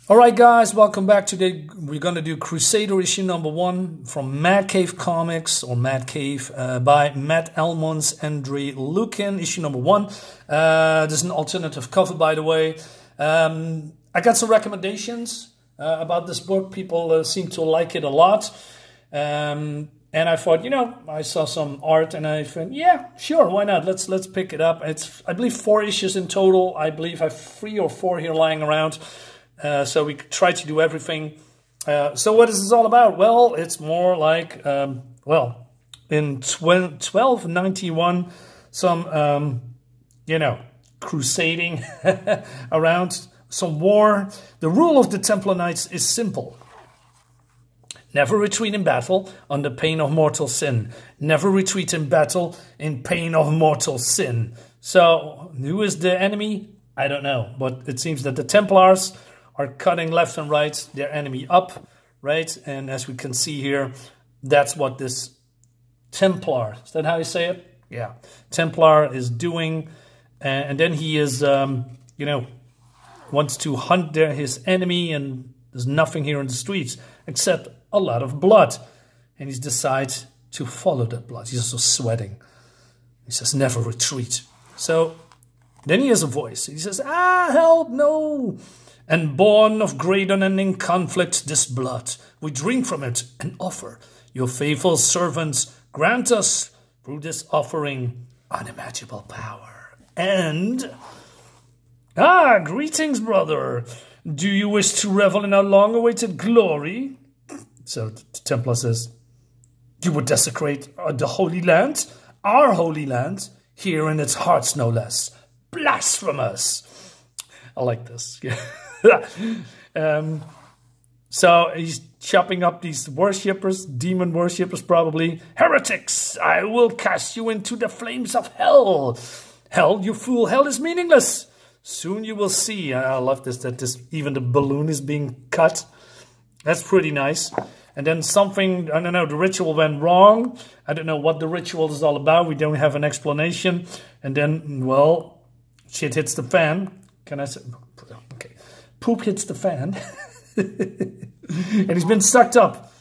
Alright guys, welcome back. Today we're going to do Crusader issue number 1 from Mad Cave Comics, or Mad Cave, by Matt Emmons, Andre Lukin, issue number 1. There's an alternative cover, by the way. I got some recommendations about this book. People seem to like it a lot. And I thought, I saw some art and I thought, yeah, sure, why not? Let's pick it up. It's, I believe, 4 issues in total. I believe I have 3 or 4 here lying around. So we try to do everything. So what is this all about? Well, it's more like, in 1291, some, crusading around, some war. The rule of the Templar Knights is simple. Never retreat in battle under pain of mortal sin. Never retreat in battle in pain of mortal sin. So, who is the enemy? I don't know. But it seems that the Templars are cutting left and right their enemy up, right? And as we can see here, that's what this Templar, is that how you say it? Yeah, Templar is doing. And then he is, wants to hunt his enemy, and there's nothing here in the streets except a lot of blood. And he decides to follow that blood. He's also sweating. He says, never retreat. So then he has a voice. He says, help, no. And born of great unending conflict, this blood, we drink from it and offer. Your faithful servants grant us, through this offering, unimaginable power. And, greetings, brother. Do you wish to revel in our long-awaited glory? So the Templar says, you would desecrate the Holy Land, our Holy Land, here in its hearts no less. Blasphemous. I like this. So he's chopping up these worshippers, demon worshippers probably. Heretics, I will cast you into the flames of hell. Hell, you fool, hell is meaningless. Soon you will see. I love this, that even the balloon is being cut. That's pretty nice. And then something, I don't know, the ritual went wrong. I don't know what the ritual is all about. We don't have an explanation. And then, well, shit hits the fan. Can I say? Okay. Poop hits the fan. And he's been sucked up.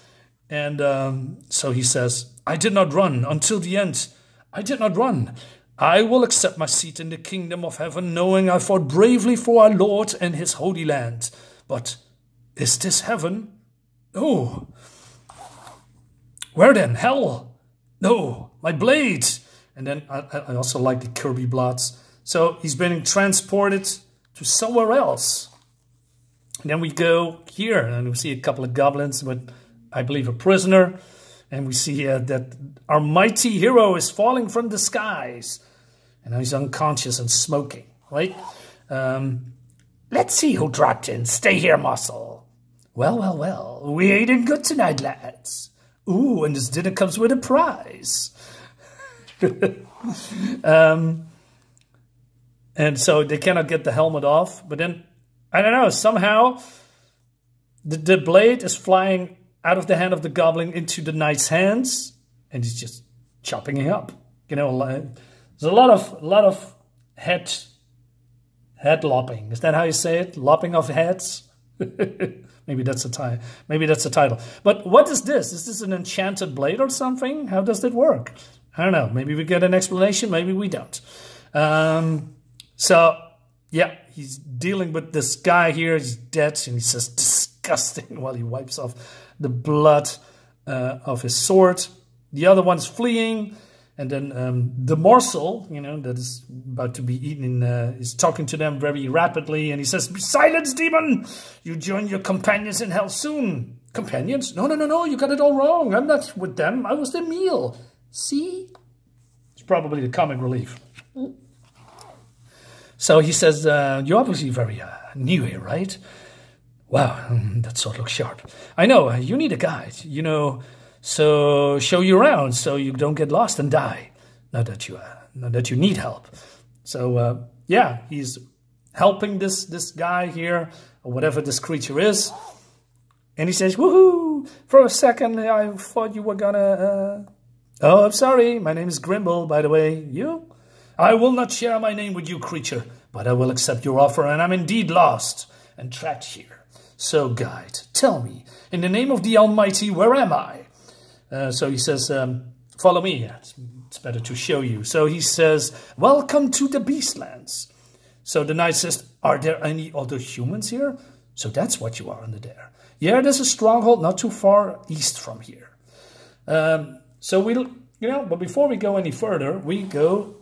And so he says, I did not run until the end. I did not run. I will accept my seat in the kingdom of heaven, knowing I fought bravely for our Lord and his holy land. But is this heaven? No. Where then? Hell? No. My blade. And then I also like the Kirby blots. So he's being transported to somewhere else. And then we go here and we see a couple of goblins with, I believe, a prisoner. And we see that our mighty hero is falling from the skies. And now he's unconscious and smoking, right? Let's see who dropped in. Stay here, muscle. Well. We ate in good tonight, lads. Ooh, and this dinner comes with a prize. And so they cannot get the helmet off. But then, I don't know, somehow the blade is flying out of the hand of the goblin into the knight's hands. And he's just chopping it up. There's a lot of head lopping. Is that how you say it? Lopping of heads? Maybe that's a title. But what is this? Is this an enchanted blade or something? How does it work? I don't know. Maybe we get an explanation. Maybe we don't. So, yeah, he's dealing with this guy here. He's dead, and he says, disgusting, while he wipes off the blood of his sword. The other one's fleeing, and then the morsel, that is about to be eaten, is talking to them very rapidly, and he says, be silent, demon! You join your companions in hell soon. Companions? No, you got it all wrong. I'm not with them. I was their meal. See? It's probably the comic relief. So he says, you're obviously very new here, right? Wow, that sword looks sharp. I know, you need a guide, so show you around so you don't get lost and die. Not that you need help. So, yeah, he's helping this guy here, or whatever this creature is. And he says, woohoo! For a second, I thought you were gonna... Oh, I'm sorry, my name is Grimbel, by the way. You? I will not share my name with you, creature, but I will accept your offer, and I'm indeed lost and trapped here. So, guide, tell me, in the name of the Almighty, where am I? So he says, follow me. Yeah, it's better to show you. So he says, welcome to the Beastlands. So the knight says, are there any other humans here? So that's what you are under there. Yeah, there's a stronghold not too far east from here. So we'll, but before we go any further, we go,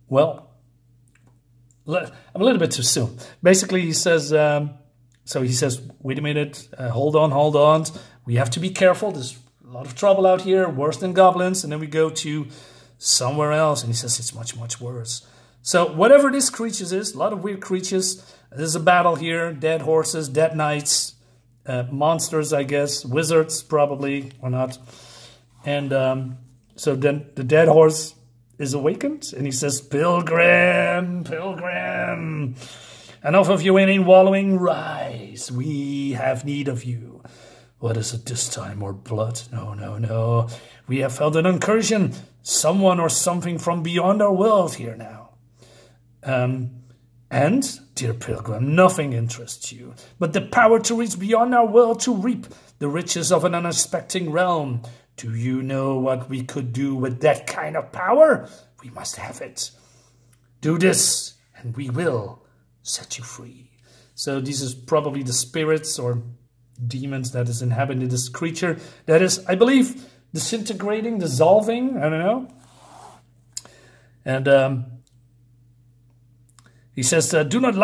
well, I'm a little bit too soon. Basically, he says, so he says, wait a minute, hold on. We have to be careful. There's a lot of trouble out here, worse than goblins. And then we go to somewhere else, and he says it's much, much worse. So whatever this creatures is, a lot of weird creatures. There's a battle here, dead horses, dead knights, monsters, I guess, wizards probably, or not. And so then the dead horse is awakened, and he says, Pilgrim, Pilgrim, enough of you in wallowing, rise, we have need of you. What is it this time, more blood? No, we have felt an incursion, someone or something from beyond our world here now. And, dear Pilgrim, nothing interests you but the power to reach beyond our world to reap the riches of an unexpected realm. Do you know what we could do with that kind of power? We must have it. Do this, and we will set you free. So this is probably the spirits or demons that is inhabiting this creature. That is, I believe, disintegrating, dissolving, I don't know. And he says, do not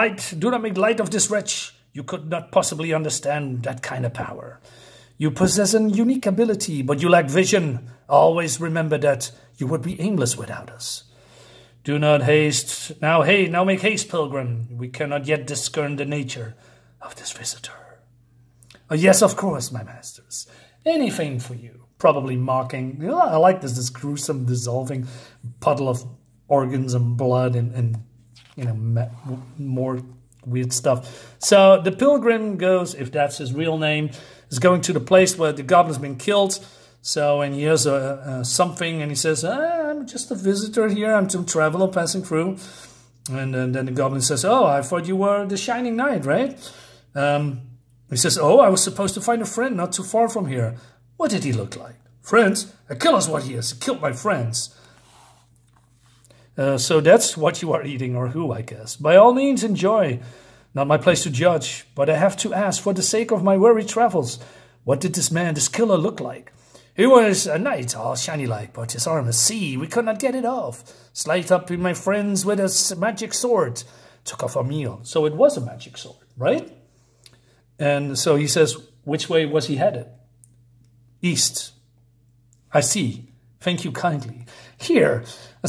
make light of this wretch. You could not possibly understand that kind of power. You possess a unique ability, but you lack vision. Always remember that you would be aimless without us. Do not haste. Now make haste, Pilgrim. We cannot yet discern the nature of this visitor. Oh, yes, of course, my masters. Anything for you. Probably mocking. I like this gruesome, dissolving puddle of organs and blood and more weird stuff. So the Pilgrim goes, if that's his real name, is going to the place where the goblin's been killed. So, and he hears something, and he says, I'm just a visitor here. I'm some traveler passing through. And then the goblin says, oh, I thought you were the Shining Knight, right? He says, oh, I was supposed to find a friend not too far from here. What did he look like? Friends? A killer's what he is. He killed my friends. So that's what you are eating, or who, I guess. By all means, enjoy. Not my place to judge, but I have to ask, for the sake of my weary travels, what did this killer look like? He was a knight, all shiny-like, but his arm, see, we could not get it off. Sliced up in my friends with a magic sword. Took off our meal. So it was a magic sword, right? And so he says, which way was he headed? East. I see. Thank you kindly. Here, a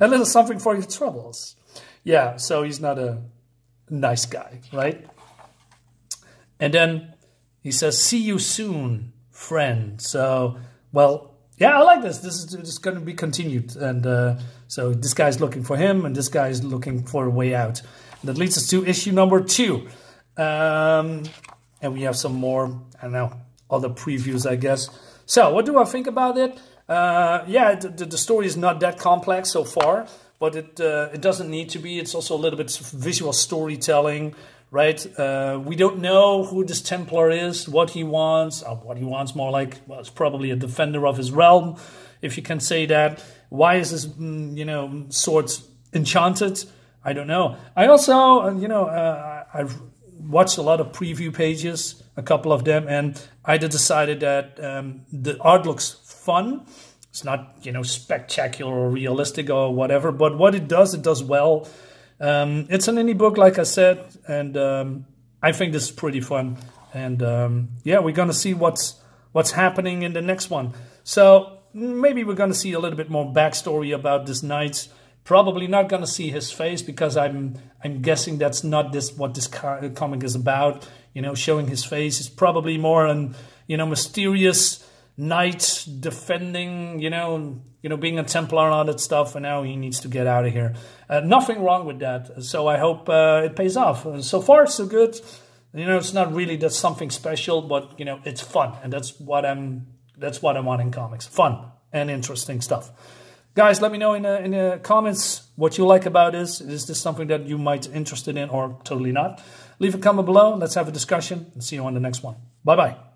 little something for your troubles. Yeah, so he's not a nice guy, right? And then he says, see you soon, friend. So, well, yeah, I like this. This is going to be continued. And so this guy's looking for him, and this guy's looking for a way out. And that leads us to issue number 2. And we have some more, I don't know, other previews, I guess. So, what do I think about it? Yeah, the story is not that complex so far, but it doesn't need to be. It's also a little bit visual storytelling, right? We don't know who this Templar is, what he wants. What he wants more like, well, it's probably a defender of his realm, if you can say that. Why is this, sword enchanted? I don't know. I also, I've watched a lot of preview pages, a couple of them, and I decided that the art looks fun. It's not, spectacular or realistic or whatever, but what it does well. It's an indie book, like I said, and I think this is pretty fun. And yeah, we're going to see what's happening in the next one. So maybe we're going to see a little bit more backstory about this knight. Probably not going to see his face, because I'm guessing that's not what this comic is about. Showing his face is probably more an mysterious knight defending, being a Templar and all that stuff, and now he needs to get out of here. Nothing wrong with that. So I hope it pays off. So far, so good. It's not really that's something special, but it's fun, and that's what I want in comics: fun and interesting stuff. Guys, let me know in the comments what you like about this. Is this something that you might be interested in or totally not? Leave a comment below. Let's have a discussion and see you on the next one. Bye-bye.